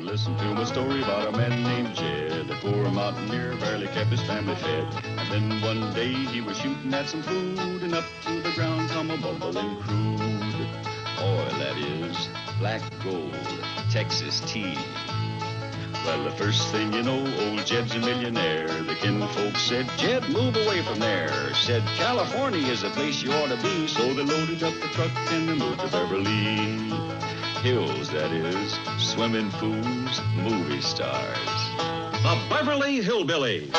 listen to my story about a man named Jed. A poor mountaineer barely kept his family fed. And then one day he was shooting at some food, and up to the ground come a bubbling crude oil, that is, black gold, Texas tea. Well, the first thing you know, old Jed's a millionaire. The kinfolks said, Jed, move away from there. Said, California is a place you ought to be. So they loaded up the truck and they moved to Beverly Hills, that is, swimming pools, movie stars. The Beverly Hillbillies.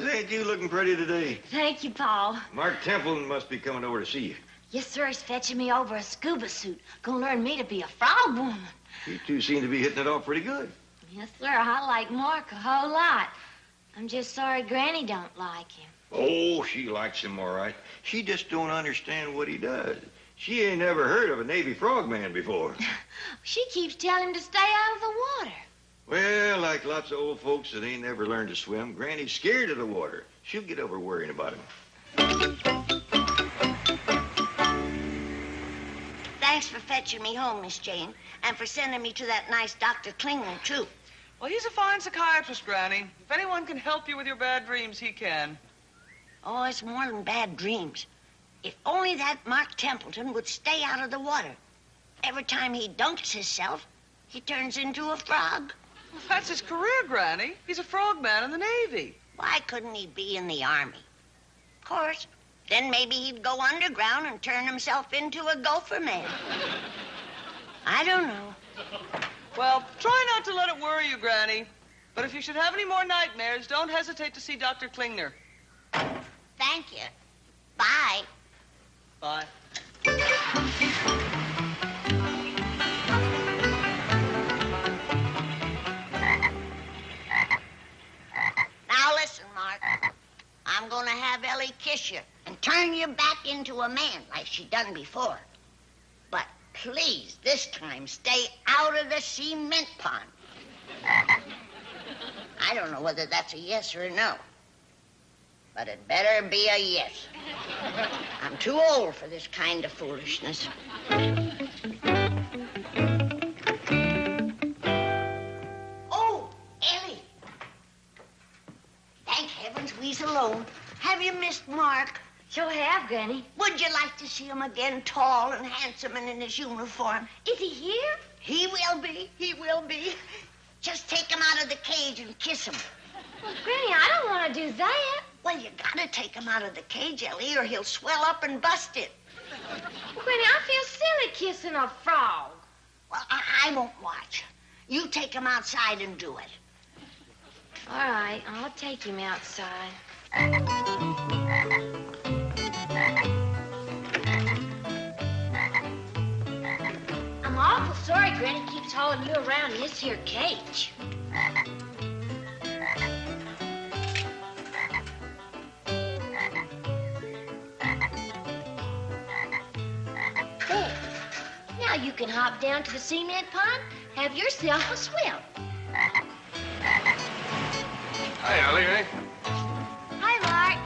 Ain't you looking pretty today? Thank you, Paul. Mark Templeton must be coming over to see you. Yes, sir. He's fetching me over a scuba suit. Gonna learn me to be a frog woman. You two seem to be hitting it off pretty good. Yes, sir. I like Mark a whole lot. I'm just sorry Granny don't like him. Oh, she likes him all right. She just don't understand what he does. She ain't never heard of a Navy frogman before. She keeps telling him to stay out of the water. Well, like lots of old folks that ain't never learned to swim, Granny's scared of the water. She'll get over worrying about him. Thanks for fetching me home, Miss Jane, and for sending me to that nice Dr. Klingman, too. Well, he's a fine psychiatrist, Granny. If anyone can help you with your bad dreams, he can. Oh, it's more than bad dreams. If only that Mark Templeton would stay out of the water. Every time he dunks himself, he turns into a frog. Well, that's his career, Granny. He's a frogman in the Navy. Why couldn't he be in the Army? Of course, then maybe he'd go underground and turn himself into a gopher man. I don't know. Well, try not to let it worry you, Granny. But if you should have any more nightmares, don't hesitate to see Dr. Klingner. Thank you. Bye. Bye. Now listen, Mark. I'm gonna have Elly kiss you and turn you back into a man like she done before. But please, this time, stay out of the cement pond. I don't know whether that's a yes or a no. But it better be a yes. I'm too old for this kind of foolishness. Oh, Elly. Thank heavens we's alone. Have you missed Mark? Sure have, Granny. Would you like to see him again, tall and handsome and in his uniform? Is he here? He will be. He will be. Just take him out of the cage and kiss him. Well, Granny, I don't want to do that. Well, you gotta take him out of the cage, Elly, or he'll swell up and bust it. Well, Granny, I feel silly kissing a frog. Well, I won't watch. You take him outside and do it. All right, I'll take him outside. I'm awful sorry Granny keeps hauling you around in this here cage. There. Now you can hop down to the cement pond, have yourself a swim. Hi, Elly, eh? Hi, Mark.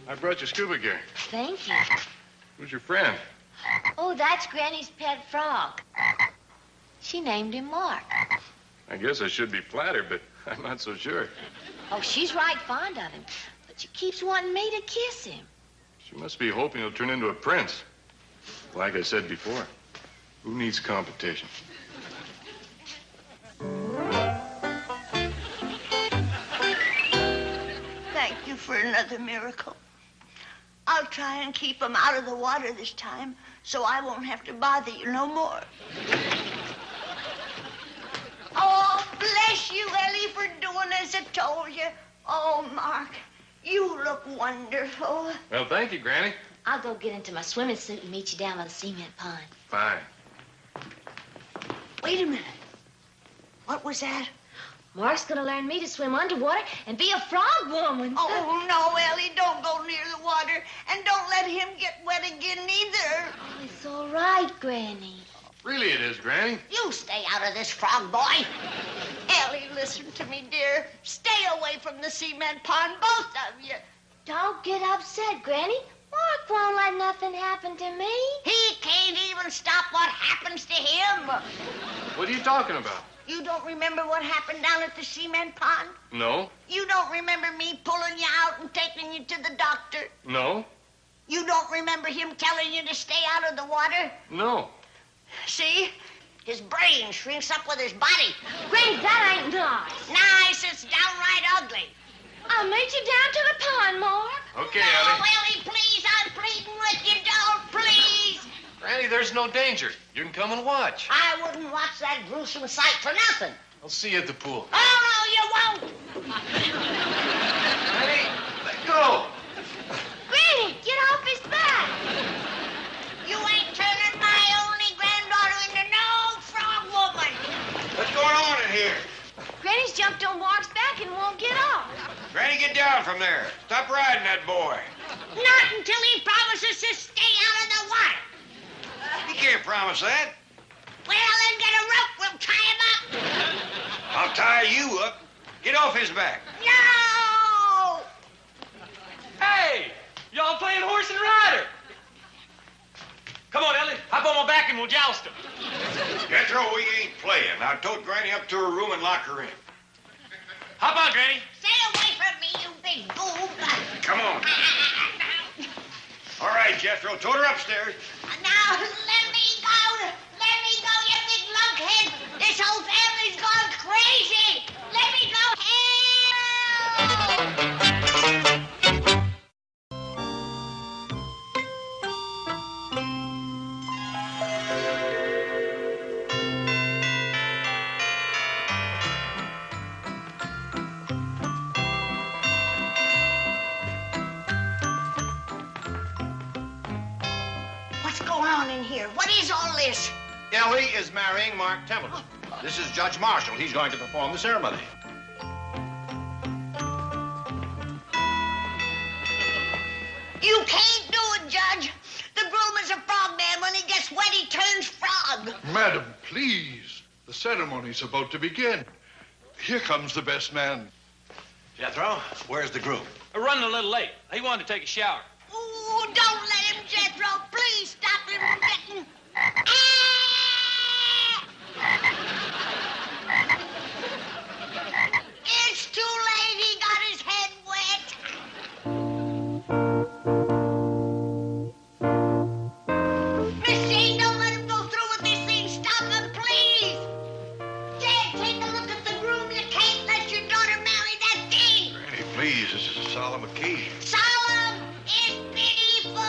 I brought you scuba gear. Thank you. Who's your friend? Oh, that's Granny's pet frog. She named him Mark. I guess I should be flattered, but I'm not so sure. Oh, she's right fond of him, but she keeps wanting me to kiss him. She must be hoping he'll turn into a prince. Like I said before, who needs competition? Thank you for another miracle. I'll try and keep him out of the water this time, so I won't have to bother you no more. Oh, bless you, Elly, for doing as I told you. Oh, Mark, You look wonderful. Well, thank you, Granny. I'll go get into my swimming suit and meet you down by the cement pond. Fine. Wait a minute. What was that? Mark's gonna learn me to swim underwater and be a frog woman. Oh, no, Ellie, don't go near the water. And don't let him get wet again, neither. Oh, it's all right, Granny. Really it is, Granny. You stay out of this, frog boy. Ellie, listen to me, dear. Stay away from the cement pond, both of you. Don't get upset, Granny. Mark won't let nothing happen to me. He can't even stop what happens to him. What are you talking about? You don't remember what happened down at the cement pond? No. You don't remember me pulling you out and taking you to the doctor? No. You don't remember him telling you to stay out of the water? No. See? His brain shrinks up with his body. Granny, that ain't nice. Nice, it's downright ugly. I'll meet you down to the pond, Mark. Okay, No, Ellie. Ellie, please, I'm pleading with you. Don't, please. Granny, there's no danger. You can come and watch. I wouldn't watch that gruesome sight for nothing. I'll see you at the pool. Oh, no, you won't. Granny, let go. Granny, get off his back. You ain't turning my only granddaughter into no frog woman. What's going on in here? Granny's jumped on Mark's back and won't get off. Granny, get down from there. Stop riding that boy. Not until he promises to stay out of the water. He can't promise that. Well, then get a rope. We'll tie him up. I'll tie you up. Get off his back. No! Hey! Y'all playing horse and rider. Come on, Elly. Hop on my back and we'll joust him. Jethro, we ain't playing. Now tote Granny up to her room and lock her in. Hop on, Granny. Stay away from me, you big boob. Come on. All right, Jethro, tote her upstairs. Now, let me go. Let me go, you big lunkhead. This whole family's gone crazy. Let me go. Help! What's going on in here? What is all this? Elly is marrying Mark Templeton. This is Judge Marshall. He's going to perform the ceremony. You can't do it, Judge. The groom is a frog man. When he gets wet, he turns frog. Madam, please. The ceremony's about to begin. Here comes the best man. Jethro, where's the groom? We're running a little late. He wanted to take a shower. Ooh, don't let him, Jethro. Please stop him from getting... It's too late. He got his head wet. Miss Jane, don't let him go through with this thing. Stop him, please. Dad, take a look at the groom. You can't let your daughter marry that thing. Granny, please, this is a solemn occasion. Solemn is pitiful.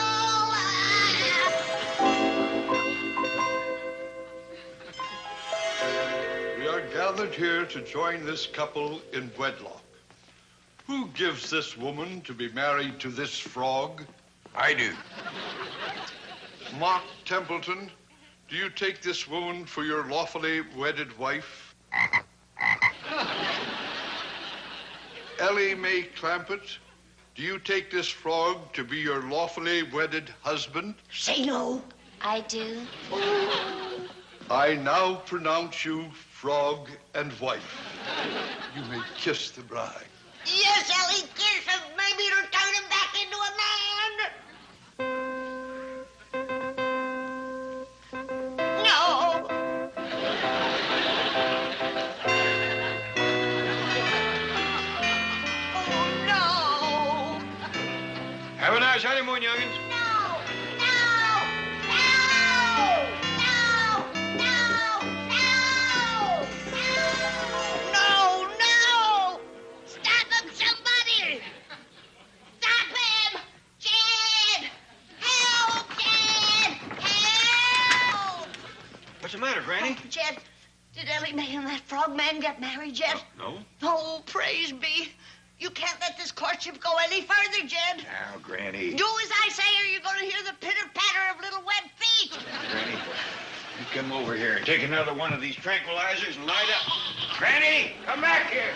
We are gathered here to join this couple in wedlock. Who gives this woman to be married to this frog? I do. Mark Templeton, do you take this woman for your lawfully wedded wife? Elly May Clampett, do you take this frog to be your lawfully wedded husband? Say no. I do. I now pronounce you frog and wife. You may kiss the bride. Yes, Ellie, kiss him. Maybe it'll turn him back into a man. No. Oh, no. Have a nice honeymoon, youngins. No. No. No. No. No. No. No. Stop him, somebody. Stop him. Jed. Help, Jed. Help. What's the matter, Granny? Jed, did Ellie Mae and that frog man get married yet? No. Oh, praise be. You can't let this courtship go any further, Jed. Now, Granny. Do as I say or you're going to hear the pitter-patter of little wet feet. Granny, you come over here and take another one of these tranquilizers and light up. Granny, come back here.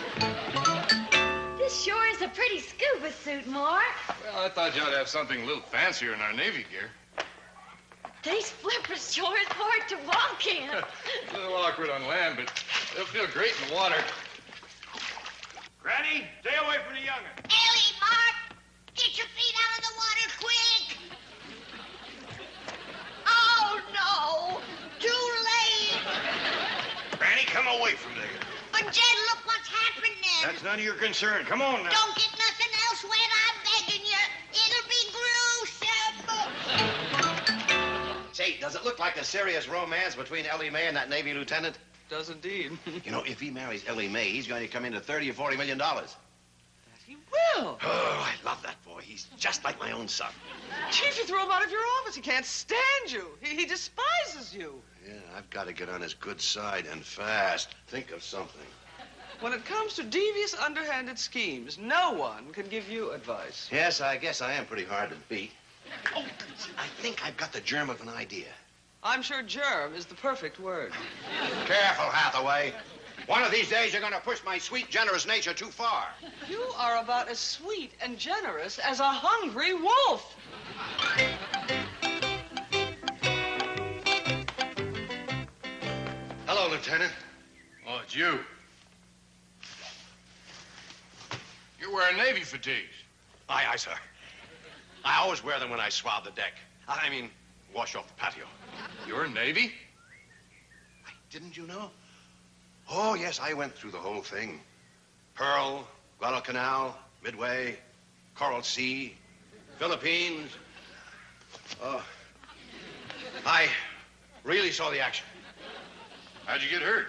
This sure is a pretty scuba suit, Mark. Well, I thought you ought to have something a little fancier in our Navy gear. These flippers sure is hard to walk in. A little awkward on land, but they'll feel great in the water. Granny, stay away from the young'un. Elly, Mark, get your feet out of the water quick. Oh, no. Too late. Granny, come away from there. But, Jed, look what's happening. That's none of your concern. Come on now. Don't get nothing else wet, I'm begging you. It'll be gruesome. Say, does it look like a serious romance between Elly May and that Navy lieutenant? Does indeed. You know, if he marries Elly May, he's going to come into $30 or $40 million. He will. Oh, I love that boy. He's just like my own son. Chief, you threw him out of your office. He can't stand you. He despises you. Yeah, I've got to get on his good side and fast. Think of something. When it comes to devious, underhanded schemes, no one can give you advice. Yes, I guess I am pretty hard to beat. Oh, I think I've got the germ of an idea. I'm sure germ is the perfect word. Careful, Hathaway. One of these days, you're going to push my sweet, generous nature too far. You are about as sweet and generous as a hungry wolf. Hello, Lieutenant. Oh, it's you. You're wearing Navy fatigues. Aye, aye, sir. I always wear them when I swab the deck. I mean, wash off the patio. You're Navy? Didn't you know? Oh, yes, I went through the whole thing. Pearl, Guadalcanal, Midway, Coral Sea, Philippines. I really saw the action. How'd you get hurt?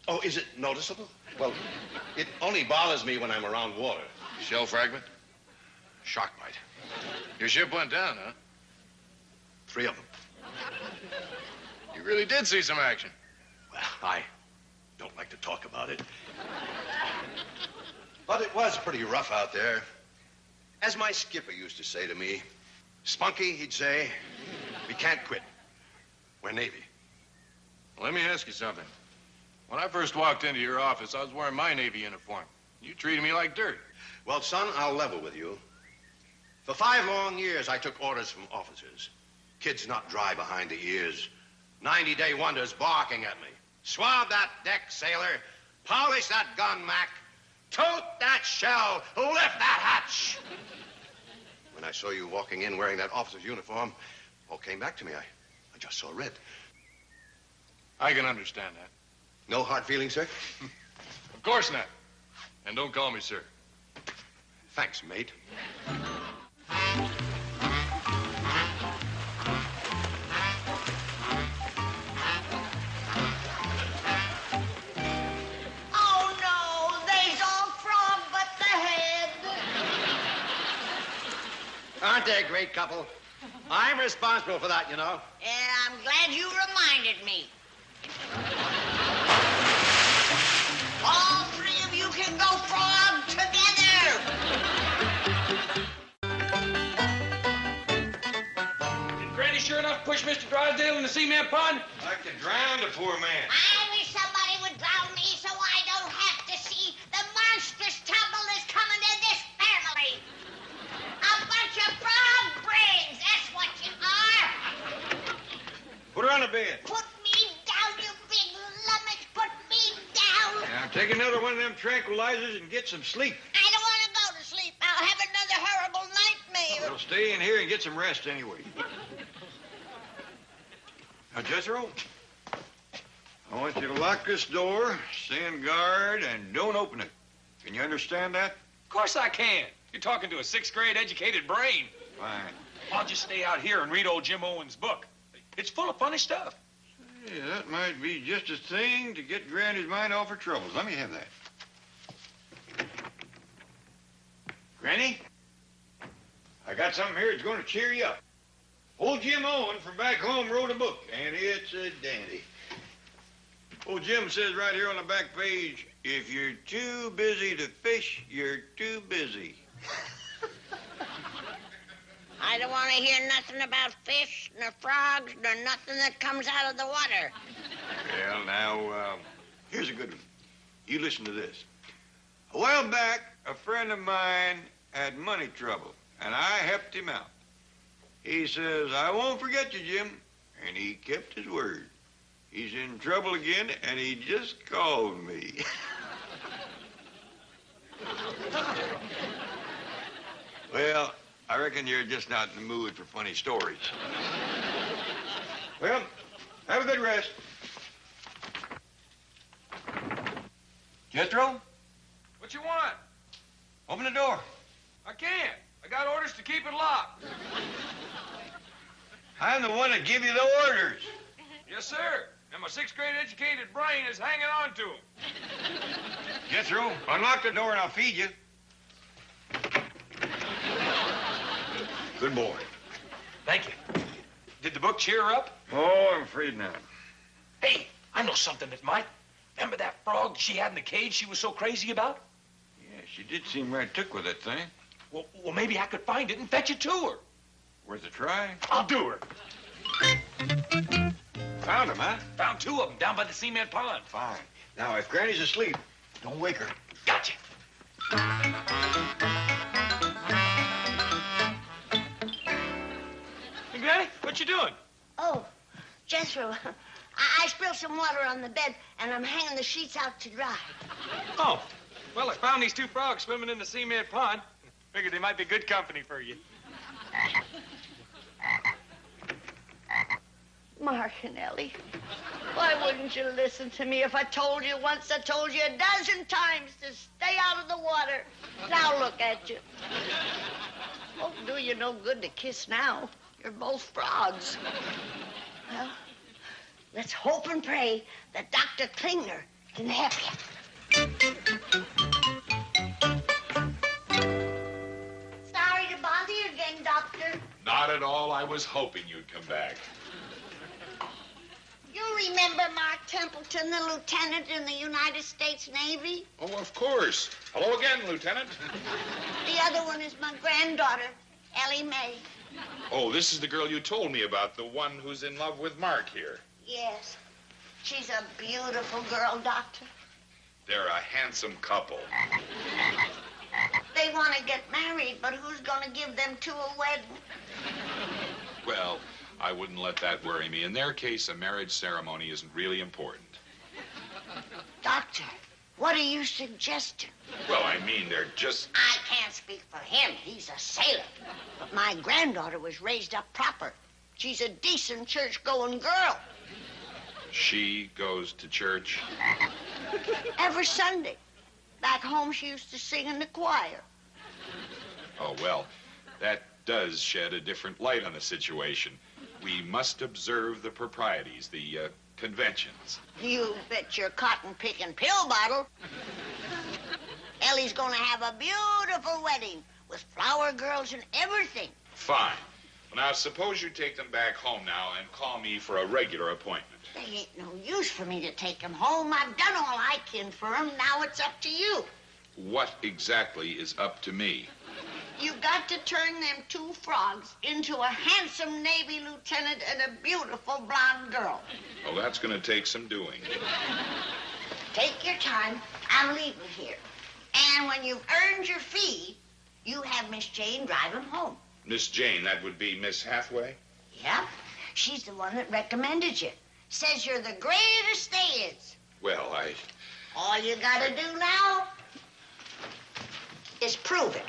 Oh, is it noticeable? Well, it only bothers me when I'm around water. Shell fragment? Shark bite. Your ship went down, huh? 3 of them. You really did see some action. Well, I don't like to talk about it. But it was pretty rough out there. As my skipper used to say to me, Spunky, he'd say, we can't quit. We're Navy. Well, let me ask you something. When I first walked into your office, I was wearing my Navy uniform. You treated me like dirt. Well, son, I'll level with you. For 5 long years, I took orders from officers. Kids not dry behind the ears. 90-day wonders barking at me. Swab that deck, sailor. Polish that gun, Mac. Tote that shell. Lift that hatch. When I saw you walking in wearing that officer's uniform, all came back to me. I just saw red. I can understand that. No hard feelings, sir? Of course not. And don't call me sir. Thanks, mate. Oh, no, they's all frog but the head. Aren't they a great couple? I'm responsible for that, you know. Yeah, I'm glad you reminded me. All 3 of you can go frog together. Did Granny sure enough push Mr. Drysdale in the cement pond? Like to drown the poor man. I wish somebody would drown me so I don't have to see the monstrous trouble that's coming to this family. A bunch of frog brains, that's what you are. Put her on the bed. Put me down, you big lummox. Put me down. Now, take another one of them tranquilizers and get some sleep. I don't want to go to sleep. I'll have another horrible nightmare. Well, stay in here and get some rest anyway. Now, Jethro, I want you to lock this door, stand guard, and don't open it. Can you understand that? Of course I can. You're talking to a 6th grade educated brain. Fine. I'll just stay out here and read old Jim Owen's book. It's full of funny stuff. Yeah, that might be just a thing to get Granny's mind off her troubles. Let me have that. Granny, I got something here that's going to cheer you up. Old Jim Owen from back home wrote a book, and it's a dandy. Old Jim says right here on the back page, If you're too busy to fish, you're too busy. I don't want to hear nothing about fish, nor frogs, nor nothing that comes out of the water. Well, now, here's a good one. You listen to this. A while back, a friend of mine had money trouble, and I helped him out. He says, I won't forget you, Jim. And he kept his word. He's in trouble again, and he just called me. Well, I reckon you're just not in the mood for funny stories. Well, have a good rest. Jethro? What you want? Open the door. I can't. I got orders to keep it locked. I'm the one that give you the orders. Yes, sir. And my sixth-grade educated brain is hanging on to them. Jethro, unlock the door and I'll feed you. Good boy. Thank you. Did the book cheer her up? Oh, I'm afraid not. Hey, I know something that might. Remember that frog she had in the cage she was so crazy about? Yeah, she did seem right took with that thing. Well, maybe I could find it and fetch it to her. Worth a try. I'll do her. Found him, huh? Found two of them down by the cement pond. Fine. Now, if Granny's asleep, don't wake her. Gotcha. Hey, Granny, what you doing? Oh, Jethro, I spilled some water on the bed, and I'm hanging the sheets out to dry. Oh, well, I found these two frogs swimming in the cement pond. Figured they might be good company for you. Mark and Elly, why wouldn't you listen to me? If I told you once, I told you a dozen times to stay out of the water. Now look at you. Won't do you no good to kiss now. You're both frogs. Well, let's hope and pray that Dr. Klingner can help you. Sorry to bother you again, Doctor. Not at all. I was hoping you'd come back. You remember Mark Templeton, the lieutenant in the United States Navy? Oh, of course. Hello again, Lieutenant. The other one is my granddaughter, Elly May. Oh, this is the girl you told me about, the one who's in love with Mark here. Yes. She's a beautiful girl, Doctor. They're a handsome couple. They want to get married, but who's going to give them to a wedding? Well, I wouldn't let that worry me. In their case, a marriage ceremony isn't really important. Doctor, what are you suggesting? Well, I mean, they're just... I can't speak for him. He's a sailor. But my granddaughter was raised up proper. She's a decent church-going girl. She goes to church? Every Sunday. Back home, she used to sing in the choir. Oh, well, that does shed a different light on the situation. We must observe the proprieties, the conventions. You bet your cotton-picking pill bottle. Elly's gonna have a beautiful wedding with flower girls and everything. Fine. Well, now, suppose you take them back home now and call me for a regular appointment. There ain't no use for me to take them home. I've done all I can for them. Now it's up to you. What exactly is up to me? You got to turn them two frogs into a handsome Navy lieutenant and a beautiful blonde girl. Well, that's going to take some doing. Take your time. I'm leaving here. And when you've earned your fee, you have Miss Jane drive them home. Miss Jane, that would be Miss Hathaway? Yeah. She's the one that recommended you. Says you're the greatest there is. Well, All you gotta do now is prove it.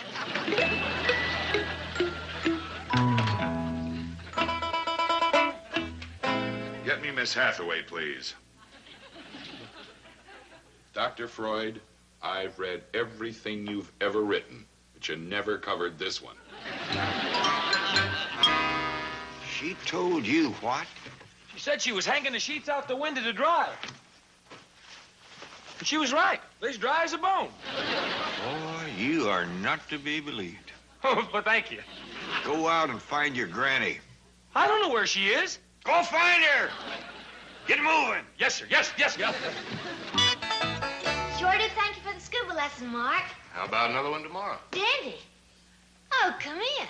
Get me Miss Hathaway, please. Dr. Freud, I've read everything you've ever written, but you never covered this one. She told you what? She said she was hanging the sheets out the window to dry. And she was right. They're as dry as a bone. Boy, you are not to be believed. Oh, but thank you. Go out and find your granny. I don't know where she is. Go find her. Get moving. Yes, sir. Yes, yes, yes. Sort of lesson, Mark. How about another one tomorrow? Dandy. Oh, come in.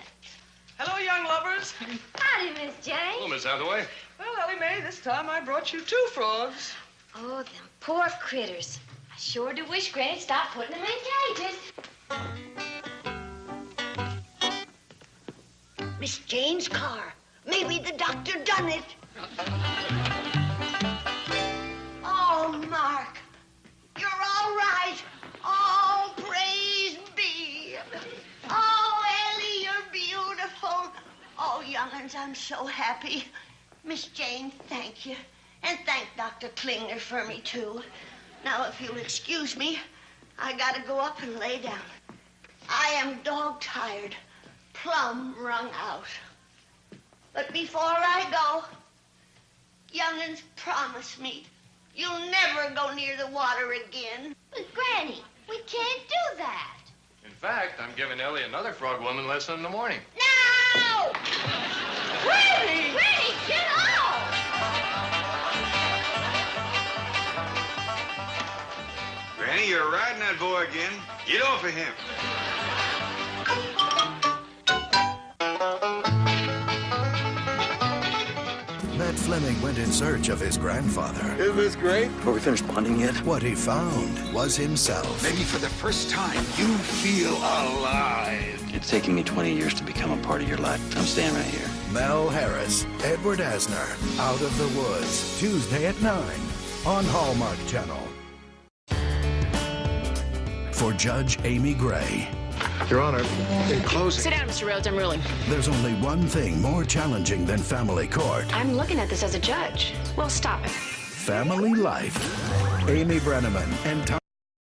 Hello, young lovers. Howdy, Miss Jane. Hello, Miss Hathaway. Well, Ellie Mae, this time I brought you 2 frogs. Oh, them poor critters. I sure do wish Granny'd stop putting them in cages. Miss Jane's car. Maybe the doctor done it. Oh, Mark, you're all right. Oh, praise be. Oh, Ellie, you're beautiful. Oh, young'uns, I'm so happy. Miss Jane, thank you. And thank Dr. Klinger for me, too. Now, if you'll excuse me, I gotta go up and lay down. I am dog-tired, plumb wrung out. But before I go, young'uns, promise me you'll never go near the water again. But, Granny, we can't do that. In fact, I'm giving Ellie another frog woman lesson in the morning. No! Granny! Granny, get off! Granny, you're riding that boy again. Get off of him. Ned Fleming went in search of his grandfather. Isn't this great? Are we finished bonding yet? What he found was himself. Maybe for the first time, you feel alive. It's taken me 20 years to become a part of your life. I'm staying right here. Mel Harris, Edward Asner, Out of the Woods, Tuesday at 9 on Hallmark Channel. For Judge Amy Gray. Your Honor, in closing... Sit down, Mr. Rhodes. I'm ruling. There's only one thing more challenging than family court. I'm looking at this as a judge. Well, stop it. Family life. Amy Brenneman and Tom